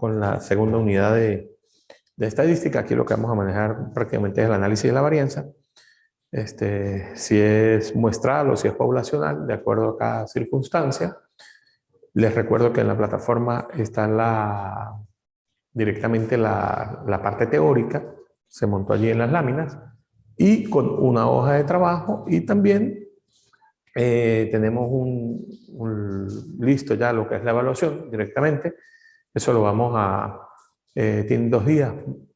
con la segunda unidad de estadística. Aquí lo que vamos a manejar prácticamente es el análisis de la varianza. Si es muestral o si es poblacional, de acuerdo a cada circunstancia. Les recuerdo que en la plataforma está directamente la parte teórica, se montó allí en las láminas, y con una hoja de trabajo, y también tenemos listo ya lo que es la evaluación directamente. Eso lo vamos tienen 2 días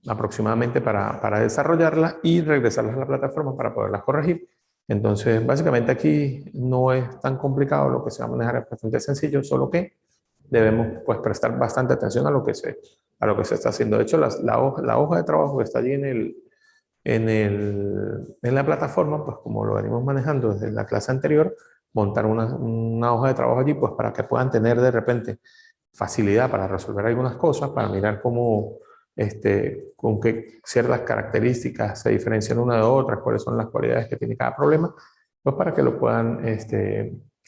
aproximadamente para desarrollarla y regresarlas a la plataforma para poderlas corregir. Entonces, básicamente aquí no es tan complicado, lo que se va a manejar es bastante sencillo, solo que debemos pues prestar bastante atención a lo que se está haciendo. De hecho, la hoja de trabajo que está allí en la plataforma, pues como lo venimos manejando desde la clase anterior, montar una hoja de trabajo allí, pues para que puedan tener de repente facilidad para resolver algunas cosas, para mirar cómo, con qué ciertas características se diferencian una de otras, cuáles son las cualidades que tiene cada problema, pues para que lo puedan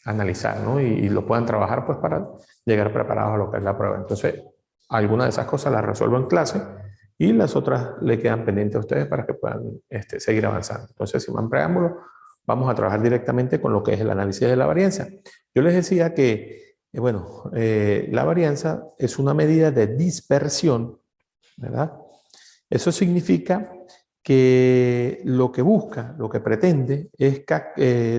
analizar, ¿no? Y lo puedan trabajar pues para llegar preparados a lo que es la prueba. Entonces, algunas de esas cosas las resuelvo en clase y las otras le quedan pendientes a ustedes para que puedan seguir avanzando. Entonces, sin más preámbulo, vamos a trabajar directamente con lo que es el análisis de la varianza. Yo les decía que, la varianza es una medida de dispersión, ¿verdad? Eso significa que lo que busca, lo que pretende es,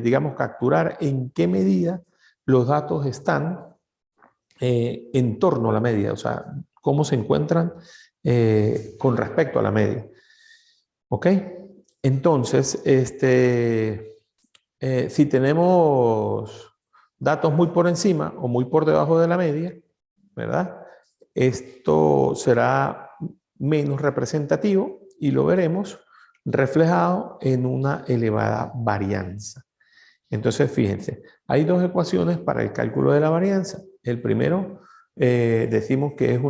digamos, capturar en qué medida los datos están en torno a la media, o sea, cómo se encuentran con respecto a la media. ¿Ok? Entonces, si tenemos datos muy por encima o muy por debajo de la media, ¿verdad? Esto será menos representativo y lo veremos reflejado en una elevada varianza. Entonces, fíjense, hay 2 ecuaciones para el cálculo de la varianza. El primero, decimos que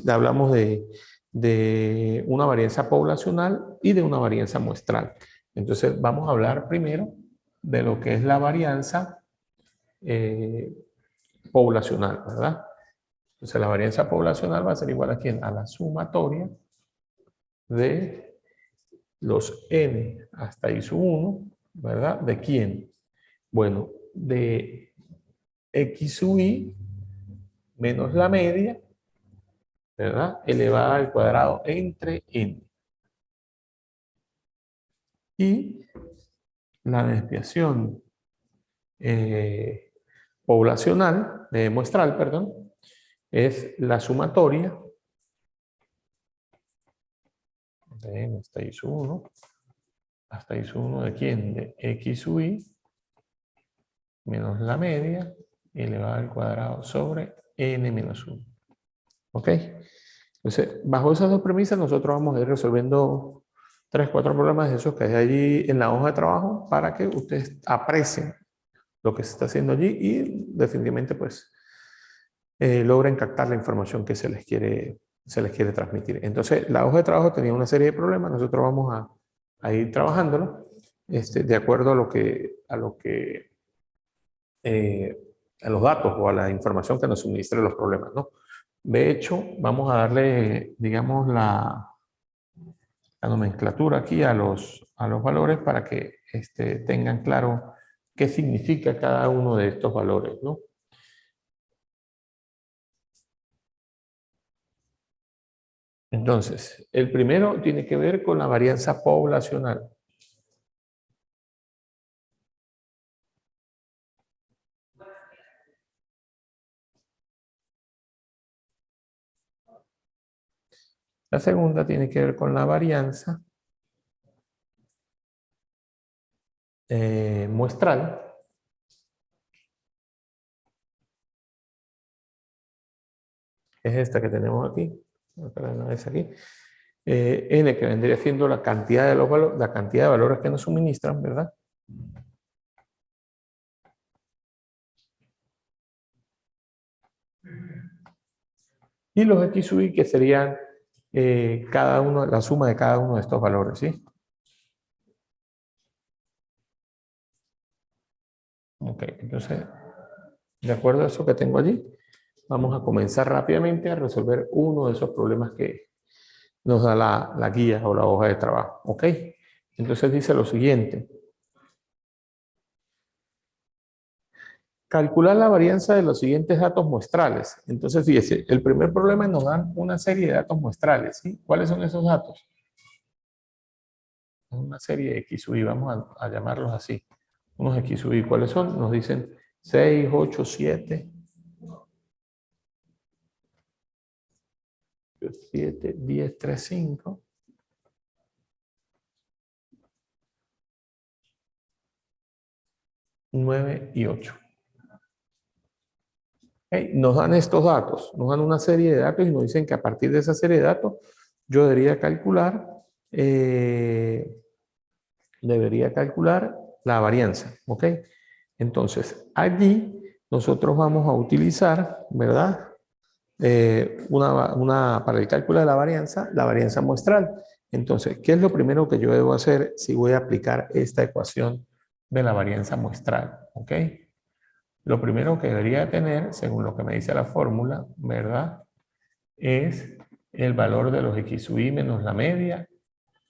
hablamos de una varianza poblacional y de una varianza muestral. Entonces, vamos a hablar primero de lo que es la varianza poblacional, ¿verdad? Entonces, la varianza poblacional va a ser igual a ¿quién? A la sumatoria de los n hasta i sub 1, ¿verdad? ¿De quién? Bueno, de x sub i menos la media, ¿verdad? Elevada al cuadrado entre n. Y la desviación poblacional, muestral, perdón, es la sumatoria de n hasta i sub 1, hasta i sub 1 de quién? De x sub i menos la media elevada al cuadrado sobre n menos 1. ¿Ok? Entonces, bajo esas 2 premisas, nosotros vamos a ir resolviendo 3, 4 problemas de esos que hay allí en la hoja de trabajo para que ustedes aprecien lo que se está haciendo allí y definitivamente pues logren captar la información que se les quiere transmitir. Entonces, la hoja de trabajo tenía una serie de problemas, nosotros vamos a ir trabajándolo de acuerdo a a los datos o a la información que nos suministren los problemas, ¿no? De hecho, vamos a darle, digamos, la nomenclatura aquí a los valores para que tengan claro qué significa cada uno de estos valores, ¿no? Entonces, el primero tiene que ver con la varianza poblacional. La segunda tiene que ver con la varianza muestral. Es esta que tenemos aquí. Una vez aquí. N, que vendría siendo la cantidad de valores que nos suministran, ¿verdad? Y los x sub i, que serían la suma de cada uno de estos valores, ¿sí? Ok, entonces, de acuerdo a eso que tengo allí, vamos a comenzar rápidamente a resolver uno de esos problemas que nos da la guía o la hoja de trabajo. ¿Ok? Entonces dice lo siguiente. Calcular la varianza de los siguientes datos muestrales. Entonces, fíjese, el primer problema nos dan una serie de datos muestrales. ¿Sí? ¿Cuáles son esos datos? Una serie de X sub I, vamos a llamarlos así. Unos X sub I, ¿cuáles son? Nos dicen 6, 8, 7, 10, 3, 5. 9 y 8. Okay. Nos dan estos datos, nos dan una serie de datos y nos dicen que a partir de esa serie de datos yo debería calcular la varianza, ¿ok? Entonces, allí nosotros vamos a utilizar, ¿verdad? Para el cálculo de la varianza muestral. Entonces, ¿qué es lo primero que yo debo hacer si voy a aplicar esta ecuación de la varianza muestral? ¿Ok? Lo primero que debería tener, según lo que me dice la fórmula, ¿verdad? Es el valor de los X sub I menos la media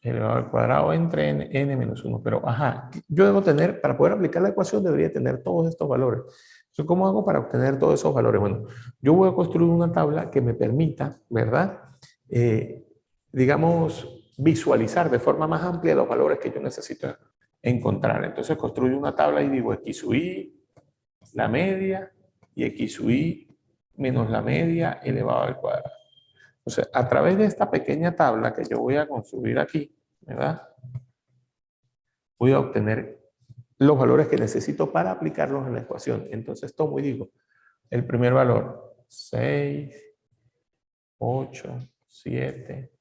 elevado al cuadrado entre n menos 1. Pero, ajá, yo debo tener, para poder aplicar la ecuación, debería tener todos estos valores. Entonces, ¿cómo hago para obtener todos esos valores? Bueno, yo voy a construir una tabla que me permita, ¿verdad? Digamos, visualizar de forma más amplia los valores que yo necesito encontrar. Entonces, construyo una tabla y digo X sub I, la media, y X sub I menos la media elevado al cuadrado. O sea, a través de esta pequeña tabla que yo voy a construir aquí, ¿verdad? Voy a obtener los valores que necesito para aplicarlos en la ecuación. Entonces tomo y digo, el primer valor, 6, 8, 7,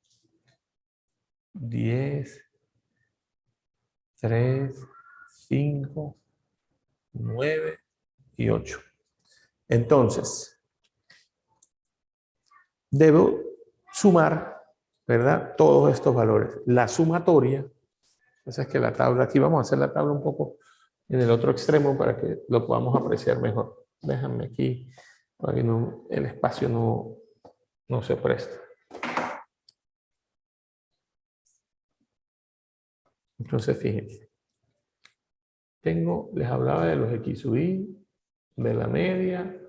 10, 3, 5, 9 y 8. Entonces, debo sumar, ¿verdad? Todos estos valores. La sumatoria, esa es que la tabla, aquí vamos a hacer la tabla un poco en el otro extremo para que lo podamos apreciar mejor. Déjame aquí, para que el espacio no se presta. Entonces, fíjense. Les hablaba de los X sub I, de la media,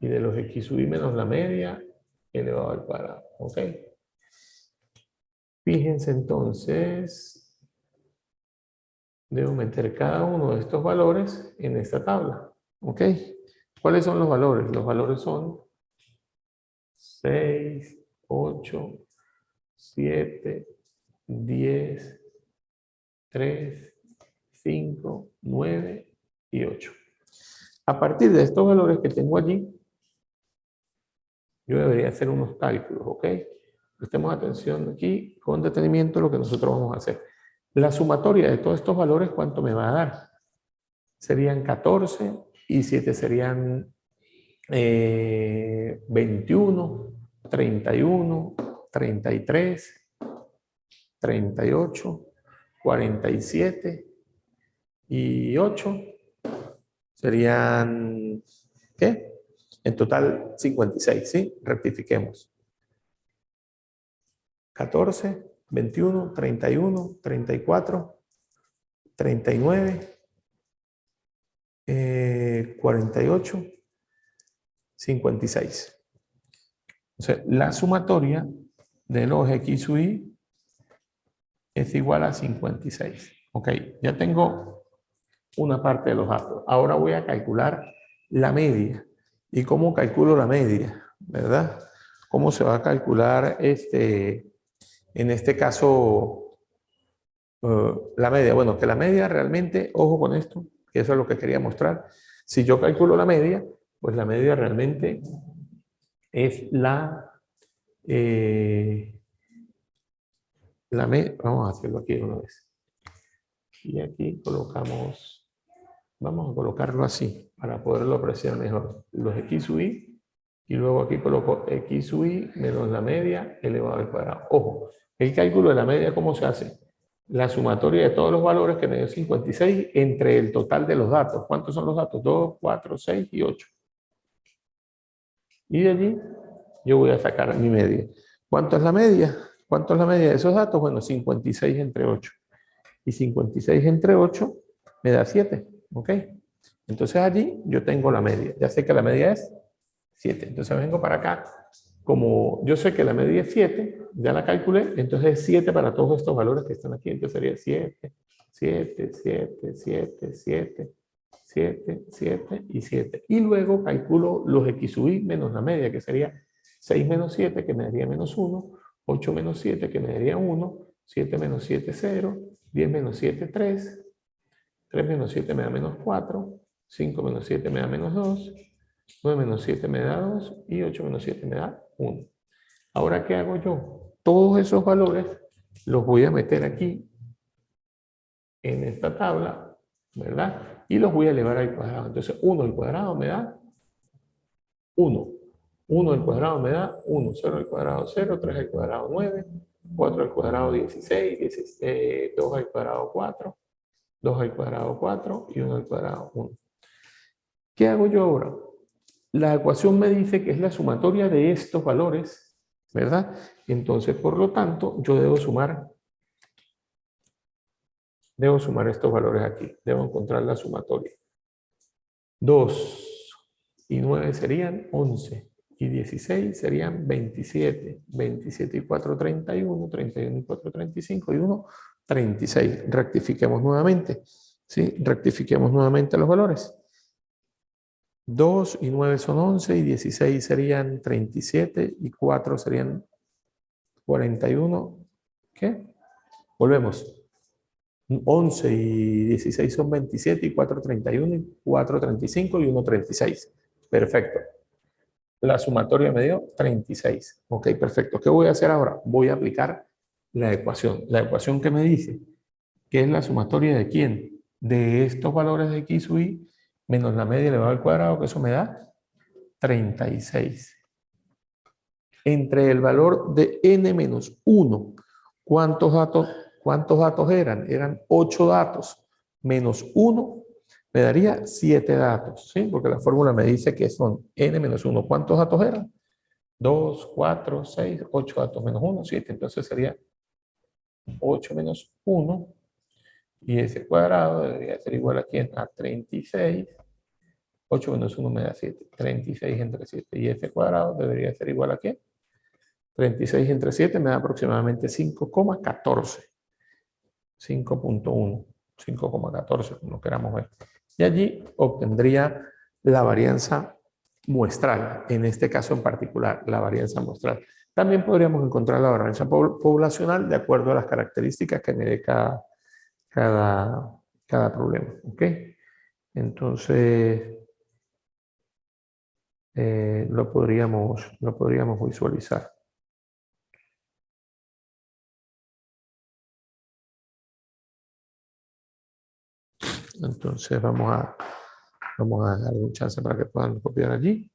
y de los X sub I menos la media elevado al cuadrado. ¿Ok? Fíjense entonces, debo meter cada uno de estos valores en esta tabla. ¿Ok? ¿Cuáles son los valores? Los valores son 6, 8, 7, 10, 3, 5, 9 y 8. A partir de estos valores que tengo allí, yo debería hacer unos cálculos, ¿ok? Prestemos atención aquí con detenimiento lo que nosotros vamos a hacer. La sumatoria de todos estos valores, ¿cuánto me va a dar? Serían 14 y 7 serían 21, 31, 33, 38, 47 y 8 serían, ¿qué? En total 56, ¿sí? Rectifiquemos. 14, 21, 31, 34, 39, 48, 56. O sea, la sumatoria de los X sub I es igual a 56. Ok, ya tengo una parte de los datos. Ahora voy a calcular la media. ¿Y cómo calculo la media? ¿Verdad? ¿Cómo se va a calcular en este caso la media? Bueno, que la media realmente, ojo con esto, que eso es lo que quería mostrar. Si yo calculo la media, pues la media realmente es vamos a hacerlo aquí una vez. Y aquí colocamos, vamos a colocarlo así, para poderlo apreciar mejor. Los X sub I, y luego aquí coloco X sub I menos la media elevado al cuadrado. Ojo, el cálculo de la media, ¿cómo se hace? La sumatoria de todos los valores que me dio 56 entre el total de los datos. ¿Cuántos son los datos? 2, 4, 6 y 8. Y de allí yo voy a sacar mi media. ¿Cuánto es la media? ¿Cuánto es la media de esos datos? Bueno, 56 entre 8. Y 56 entre 8 me da 7. ¿Ok? Entonces allí yo tengo la media. Ya sé que la media es 7. Entonces vengo para acá. Como yo sé que la media es 7, ya la calculé, entonces es 7 para todos estos valores que están aquí. Entonces sería 7, 7, 7, 7, 7, 7, 7 y 7. Y luego calculo los x sub i menos la media, que sería 6 menos 7, que me daría menos 1, 8 menos 7, que me daría 1, 7 menos 7, 0, 10 menos 7, 3, 3 menos 7 me da menos 4, 5 menos 7 me da menos 2, 9 menos 7 me da 2 y 8 menos 7 me da 1. Ahora, ¿qué hago yo? Todos esos valores los voy a meter aquí en esta tabla, ¿verdad? Y los voy a elevar al cuadrado. Entonces, 1 al cuadrado me da 1. 1 al cuadrado me da 1. 0 al cuadrado 0, 3 al cuadrado 9, 4 al cuadrado 16, 2 al cuadrado 4, 2 al cuadrado 4 y 1 al cuadrado 1. ¿Qué hago yo ahora? La ecuación me dice que es la sumatoria de estos valores, ¿verdad? Entonces, por lo tanto, yo debo sumar estos valores aquí. Debo encontrar la sumatoria. 2 y 9 serían 11. Y 16 serían 27. 27 y 4, 31. 31 y 4, 35. Y 1, 36. Rectifiquemos nuevamente. ¿Sí? Rectifiquemos nuevamente los valores. 2 y 9 son 11 y 16 serían 37 y 4 serían 41. ¿Qué? Volvemos. 11 y 16 son 27 y 4, 31 y 4, 35 y 1, 36. Perfecto. La sumatoria me dio 36. Ok, perfecto. ¿Qué voy a hacer ahora? Voy a aplicar la ecuación. La ecuación que me dice que es la sumatoria de quién? De estos valores de x sub i menos la media elevado al cuadrado, que eso me da 36. Entre el valor de n menos 1, ¿cuántos datos eran? Eran 8 datos menos 1 me daría 7 datos, ¿sí? Porque la fórmula me dice que son n menos 1. ¿Cuántos datos eran? 2, 4, 6, 8 datos menos 1, 7. Entonces sería 8 menos 1 y ese cuadrado debería ser igual a ¿quién? A 36. 8 menos 1 me da 7. 36 entre 7. Y ese cuadrado debería ser igual a ¿qué? 36 entre 7 me da aproximadamente 5,14. 5.1. 5,14, como queramos ver. Y allí obtendría la varianza muestral, en este caso en particular, la varianza muestral. También podríamos encontrar la varianza poblacional de acuerdo a las características que me dé cada problema. ¿Ok? Entonces, lo podríamos visualizar. Entonces vamos a darle un chance para que puedan copiar allí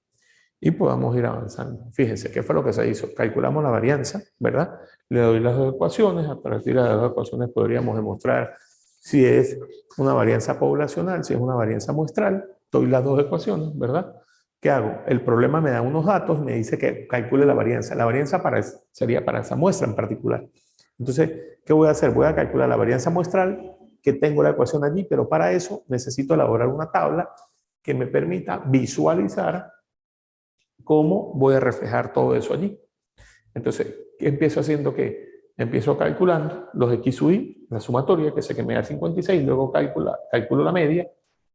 y podamos ir avanzando. Fíjense, ¿qué fue lo que se hizo? Calculamos la varianza, ¿verdad? Le doy las dos ecuaciones, a partir de las dos ecuaciones podríamos demostrar si es una varianza poblacional, si es una varianza muestral. Doy las dos ecuaciones, ¿verdad? ¿Qué hago? El problema me da unos datos, me dice que calcule la varianza. La varianza sería para esa muestra en particular. Entonces, ¿qué voy a hacer? Voy a calcular la varianza muestral, que tengo la ecuación allí, pero para eso necesito elaborar una tabla que me permita visualizar cómo voy a reflejar todo eso allí. Entonces, ¿qué empiezo haciendo? Que empiezo calculando los x sub i, la sumatoria, que sé que me da 56, luego calculo la media,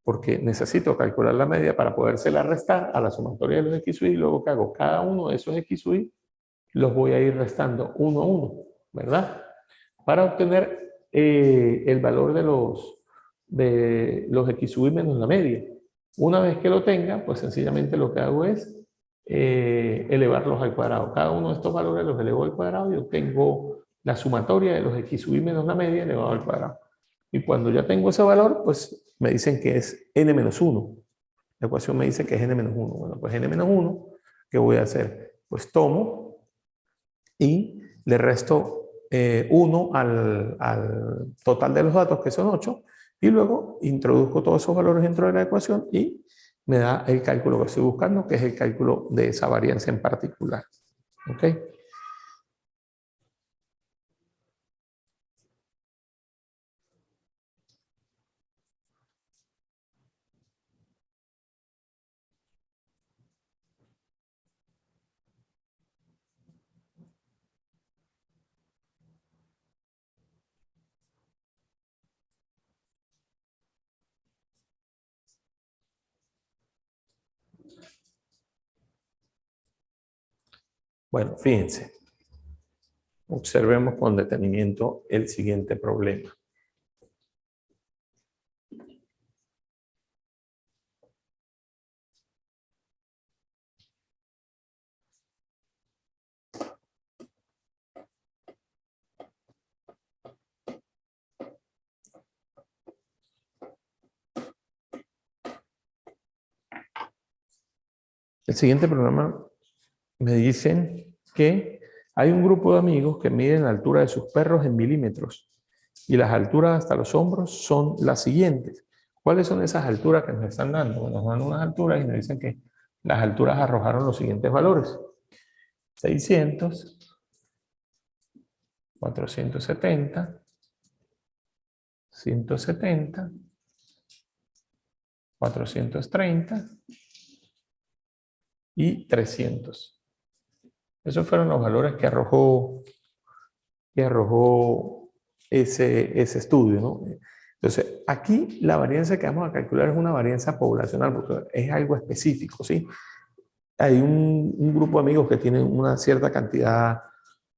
porque necesito calcular la media para podérsela restar a la sumatoria de los x sub i, luego que hago cada uno de esos x sub i, los voy a ir restando uno a uno, ¿verdad? Para obtener el valor de los x sub i menos la media. Una vez que lo tenga, pues sencillamente lo que hago es elevarlos al cuadrado. Cada uno de estos valores los elevo al cuadrado y obtengo la sumatoria de los x sub i menos la media elevado al cuadrado. Y cuando ya tengo ese valor, pues me dicen que es n menos 1. La ecuación me dice que es n menos 1. Bueno, pues n menos 1, ¿qué voy a hacer? Pues tomo y le resto 1 al total de los datos, que son 8, y luego introduzco todos esos valores dentro de la ecuación y me da el cálculo que estoy buscando, que es el cálculo de esa varianza en particular. ¿Ok? Bueno, fíjense. Observemos con detenimiento el siguiente problema. El siguiente programa me dicen que hay un grupo de amigos que miden la altura de sus perros en milímetros y las alturas hasta los hombros son las siguientes. ¿Cuáles son esas alturas que nos están dando? Bueno, nos dan unas alturas y nos dicen que las alturas arrojaron los siguientes valores. 600, 470, 170, 430 y 300. Esos fueron los valores que arrojó ese estudio, ¿no? Entonces, aquí la varianza que vamos a calcular es una varianza poblacional, porque es algo específico, ¿sí? Hay un grupo de amigos que tienen una cierta cantidad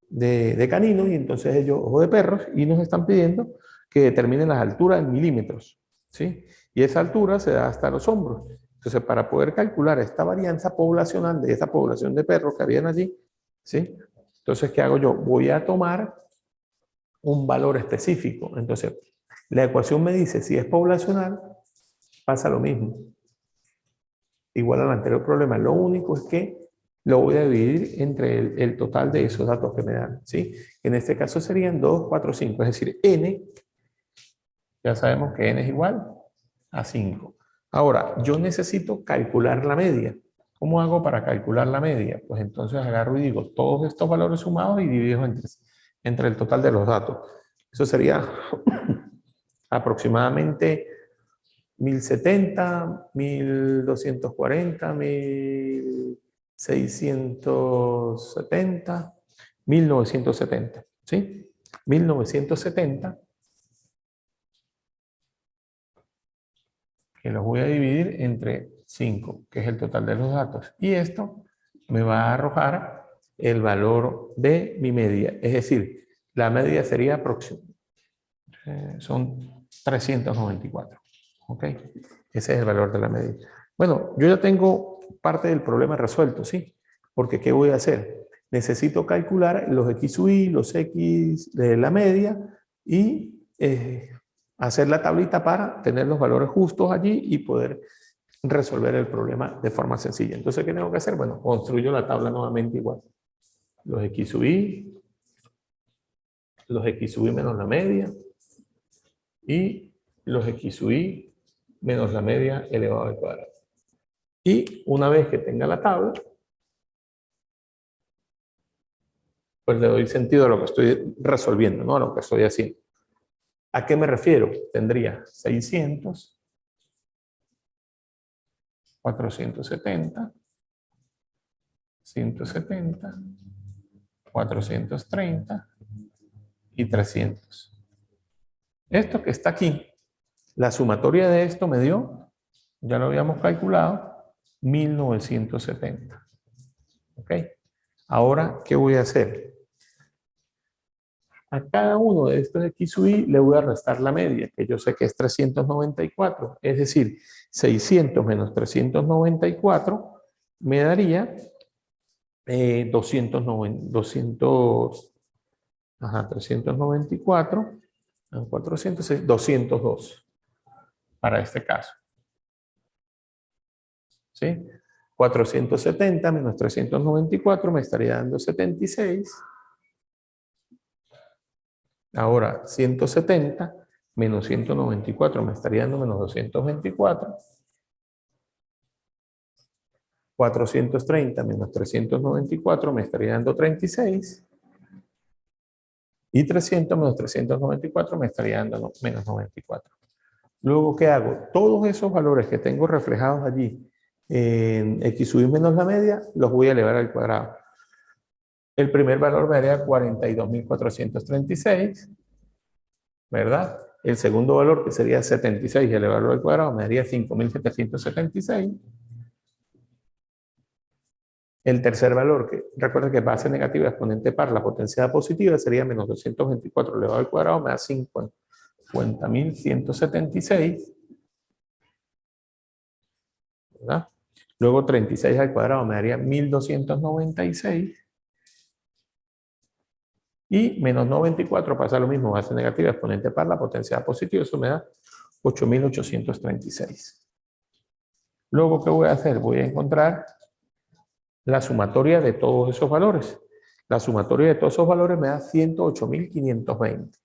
de caninos y entonces ellos, o de perros, y nos están pidiendo que determinen las alturas en milímetros, ¿sí? Y esa altura se da hasta los hombros. Entonces, para poder calcular esta varianza poblacional de esa población de perros que habían allí, ¿sí? Entonces, ¿qué hago yo? Voy a tomar un valor específico. Entonces, la ecuación me dice, si es poblacional, pasa lo mismo. Igual al anterior problema. Lo único es que lo voy a dividir entre el total de esos datos que me dan, ¿sí? En este caso serían 2, 4, 5. Es decir, n, ya sabemos que n es igual a 5. Ahora, yo necesito calcular la media. ¿Cómo hago para calcular la media? Pues entonces agarro y digo todos estos valores sumados y divido entre el total de los datos. Eso sería aproximadamente 1070, 1240, 1670, 1970, ¿sí? 1970, que los voy a dividir entre 5, que es el total de los datos. Y esto me va a arrojar el valor de mi media. Es decir, la media sería aproximadamente, son 394. ¿Ok? Ese es el valor de la media. Bueno, yo ya tengo parte del problema resuelto, ¿sí? Porque ¿qué voy a hacer? Necesito calcular los x y los x de la media y hacer la tablita para tener los valores justos allí y poder resolver el problema de forma sencilla. Entonces, ¿qué tengo que hacer? Bueno, construyo la tabla nuevamente igual. Los x y, los x y menos la media y los x y menos la media elevado al cuadrado. Y una vez que tenga la tabla, pues le doy sentido a lo que estoy resolviendo, ¿no? A lo que estoy haciendo. ¿A qué me refiero? Tendría 600, 470, 170, 430 y 300. Esto que está aquí, la sumatoria de esto me dio, ya lo habíamos calculado, 1970. ¿Ok? Ahora, ¿qué voy a hacer? A cada uno de estos x sub i le voy a restar la media, que yo sé que es 394. Es decir, 600 menos 394 me daría 394, 400, 202 para este caso. ¿Sí? 470 menos 394 me estaría dando 76. Ahora, 170 menos 194 me estaría dando menos 224. 430 menos 394 me estaría dando 36. Y 300 menos 394 me estaría dando menos 94. Luego, ¿qué hago? Todos esos valores que tengo reflejados allí en x sub i menos la media, los voy a elevar al cuadrado. El primer valor me daría 42.436, ¿verdad? El segundo valor, que sería 76 elevarlo al cuadrado, me daría 5.776. El tercer valor, que recuerda que base negativa exponente par, la potencial positiva sería menos 224 elevado al cuadrado, me da 50.176, ¿verdad? Luego 36 al cuadrado me daría 1.296. Y menos 94 pasa lo mismo, base negativa exponente par, la potencial positiva, eso me da 8.836. Luego, ¿qué voy a hacer? Voy a encontrar la sumatoria de todos esos valores. La sumatoria de todos esos valores me da 108.520.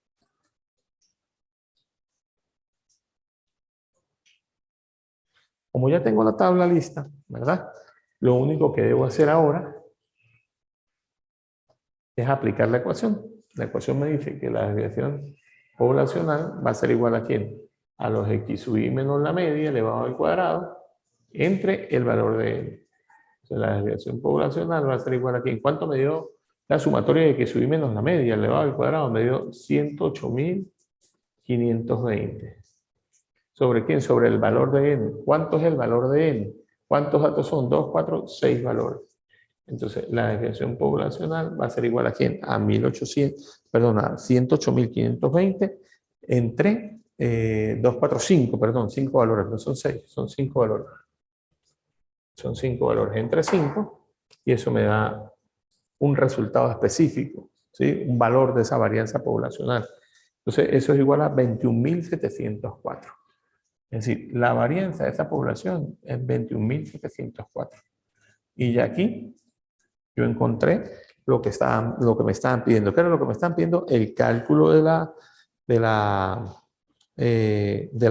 Como ya tengo la tabla lista, ¿verdad? Lo único que debo hacer ahora es aplicar la ecuación. La ecuación me dice que la desviación poblacional va a ser igual a ¿quién? A los x sub i menos la media elevado al cuadrado entre el valor de n. Entonces, la desviación poblacional va a ser igual a ¿quién? ¿Cuánto me dio la sumatoria de x sub i menos la media elevado al cuadrado? Me dio 108.520. ¿Sobre quién? Sobre el valor de n. ¿Cuánto es el valor de n? ¿Cuántos datos son? 2, 4, 6 valores. Entonces, la desviación poblacional va a ser igual a ¿quién? A 108.520 entre 2, 4, 5, perdón, 5 valores, no son 6, son 5 valores. Son 5 valores entre 5 y eso me da un resultado específico, ¿sí? Un valor de esa varianza poblacional. Entonces, eso es igual a 21.704. Es decir, la varianza de esa población es 21.704. Y ya aquí yo encontré lo que me estaban pidiendo. ¿Qué era lo que me estaban pidiendo? El cálculo de la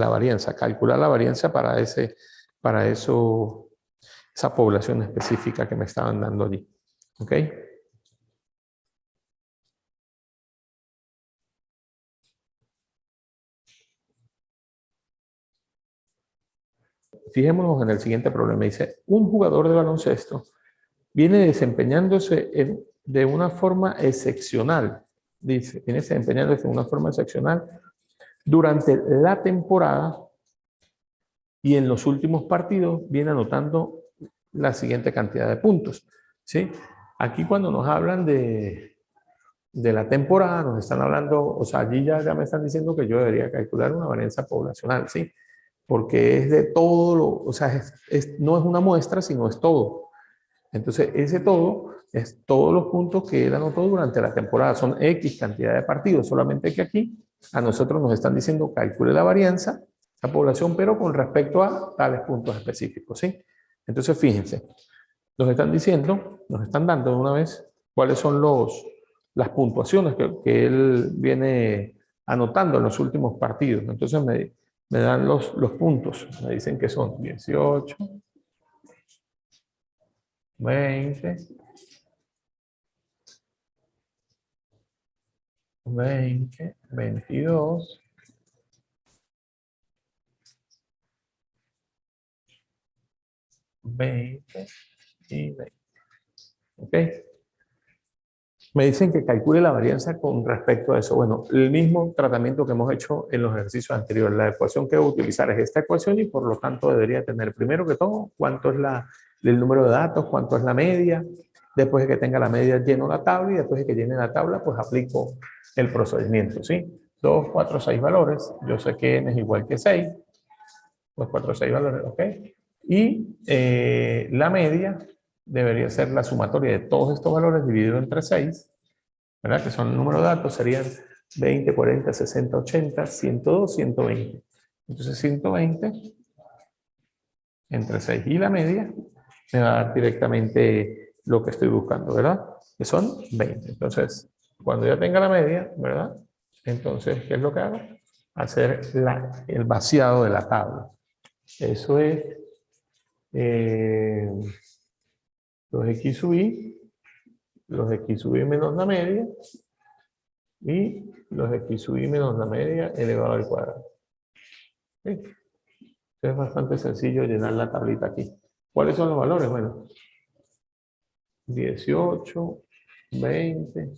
varianza. Calcular la varianza para esa población específica que me estaban dando allí. ¿Ok? Fijémonos en el siguiente problema. Dice, un jugador de baloncesto viene desempeñándose de una forma excepcional. Dice, viene desempeñándose de una forma excepcional durante la temporada y en los últimos partidos viene anotando la siguiente cantidad de puntos. ¿Sí? Aquí cuando nos hablan de la temporada, nos están hablando, o sea, allí ya me están diciendo que yo debería calcular una varianza poblacional, ¿sí? Porque es de todo, o sea, no es una muestra, sino es todo. Entonces, ese todo es todos los puntos que él anotó durante la temporada. Son X cantidad de partidos, solamente que aquí a nosotros nos están diciendo calcule la varianza, la población, pero con respecto a tales puntos específicos, ¿sí? Entonces, fíjense, nos están diciendo, nos están dando de una vez cuáles son las puntuaciones que él viene anotando en los últimos partidos. Entonces, me dan los puntos, me dicen que son 18, 20, 20, 22, 20 y 20. ¿Ok? Me dicen que calcule la varianza con respecto a eso. Bueno, el mismo tratamiento que hemos hecho en los ejercicios anteriores. La ecuación que voy a utilizar es esta ecuación y por lo tanto debería tener primero que todo cuánto es el número de datos, cuánto es la media. Después de que tenga la media lleno la tabla y después de que llene la tabla pues aplico el procedimiento. ¿Sí? 2, 4, 6 valores. Yo sé que n es igual que 6. 2, 4, 6 valores. ¿Ok? Y la media debería ser la sumatoria de todos estos valores dividido entre 6, ¿verdad? Que son el número de datos, serían 20, 40, 60, 80, 102, 120. Entonces 120 entre 6 y la media me va a dar directamente lo que estoy buscando, ¿verdad? Que son 20. Entonces, cuando ya tenga la media, ¿verdad? Entonces, ¿qué es lo que hago? Hacer el vaciado de la tabla. Eso es los X sub I, los X sub I menos la media, y los X sub I menos la media elevado al cuadrado. ¿Sí? Es bastante sencillo llenar la tablita aquí. ¿Cuáles son los valores? Bueno, 18, 20,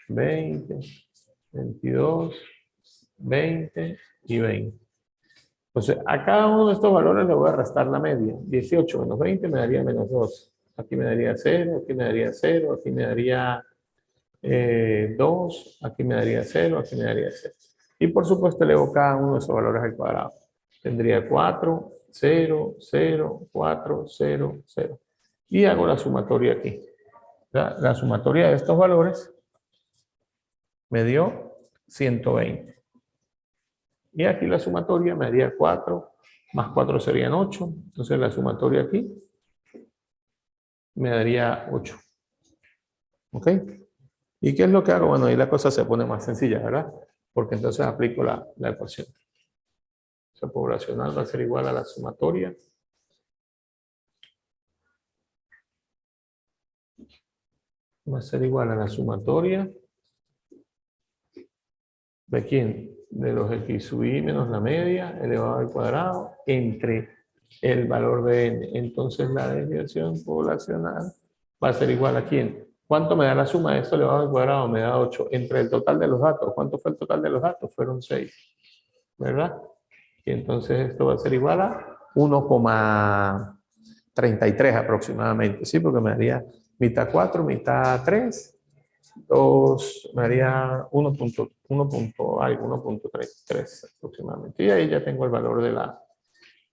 20, 22, 20 y 20. Entonces, a cada uno de estos valores le voy a restar la media. 18 menos 20 me daría menos 2. Aquí me daría 0, aquí me daría 0, aquí me daría 2, aquí me daría 0, aquí me daría 0. Y por supuesto elevo cada uno de esos valores al cuadrado. Tendría 4, 0, 0, 4, 0, 0. Y hago la sumatoria aquí. La sumatoria de estos valores me dio 120. Y aquí la sumatoria me daría 4, más 4 serían 8. Entonces la sumatoria aquí me daría 8. ¿Ok? ¿Y qué es lo que hago? Bueno, ahí la cosa se pone más sencilla, ¿verdad? Porque entonces aplico la ecuación. La poblacional va a ser igual a la sumatoria. Va a ser igual a la sumatoria. ¿De quién? De los X sub I menos la media elevado al cuadrado entre el valor de n. Entonces la desviación poblacional va a ser igual a quién. ¿Cuánto me da la suma de esto elevado al cuadrado? Me da 8. Entre el total de los datos. ¿Cuánto fue el total de los datos? Fueron 6. ¿Verdad? Y entonces esto va a ser igual a 1,33 aproximadamente. ¿Sí? Porque me daría mitad 4, mitad 3. 2, me haría 1.33 aproximadamente. Y ahí ya tengo el valor de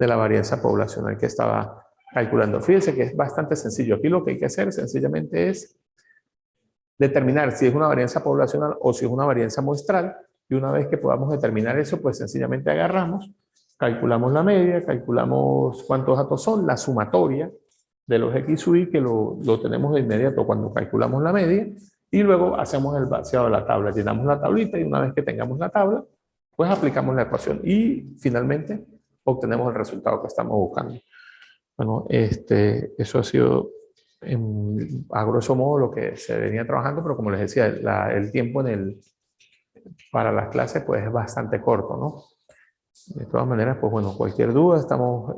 la varianza poblacional que estaba calculando. Fíjense que es bastante sencillo. Aquí lo que hay que hacer sencillamente es determinar si es una varianza poblacional o si es una varianza muestral. Y una vez que podamos determinar eso, pues sencillamente agarramos, calculamos la media, calculamos cuántos datos son, la sumatoria de los X sub I, que lo tenemos de inmediato cuando calculamos la media, y luego hacemos el vaciado de la tabla, llenamos la tablita y una vez que tengamos la tabla, pues aplicamos la ecuación y finalmente obtenemos el resultado que estamos buscando. Bueno, eso ha sido a grosso modo lo que se venía trabajando, pero como les decía, el tiempo para las clases pues es bastante corto, ¿no? De todas maneras, pues bueno, cualquier duda estamos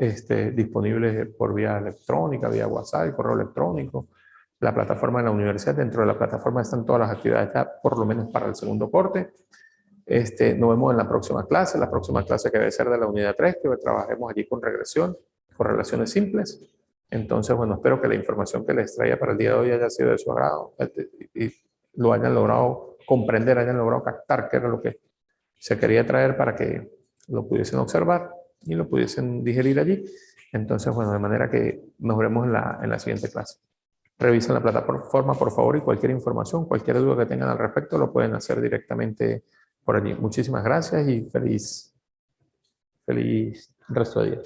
disponibles por vía electrónica, vía WhatsApp, correo electrónico, la plataforma de la universidad. Dentro de la plataforma están todas las actividades ya, por lo menos para el segundo corte. Nos vemos en la próxima clase que debe ser de la unidad 3, que trabajemos allí con regresión, con relaciones simples. Entonces, bueno, espero que la información que les traía para el día de hoy haya sido de su agrado y lo hayan logrado comprender, hayan logrado captar qué era lo que se quería traer para que lo pudiesen observar y lo pudiesen digerir allí. Entonces, bueno, de manera que nos veremos en la siguiente clase. Revisen la plataforma, por favor, y cualquier información, cualquier duda que tengan al respecto, lo pueden hacer directamente por allí. Muchísimas gracias y feliz resto de día.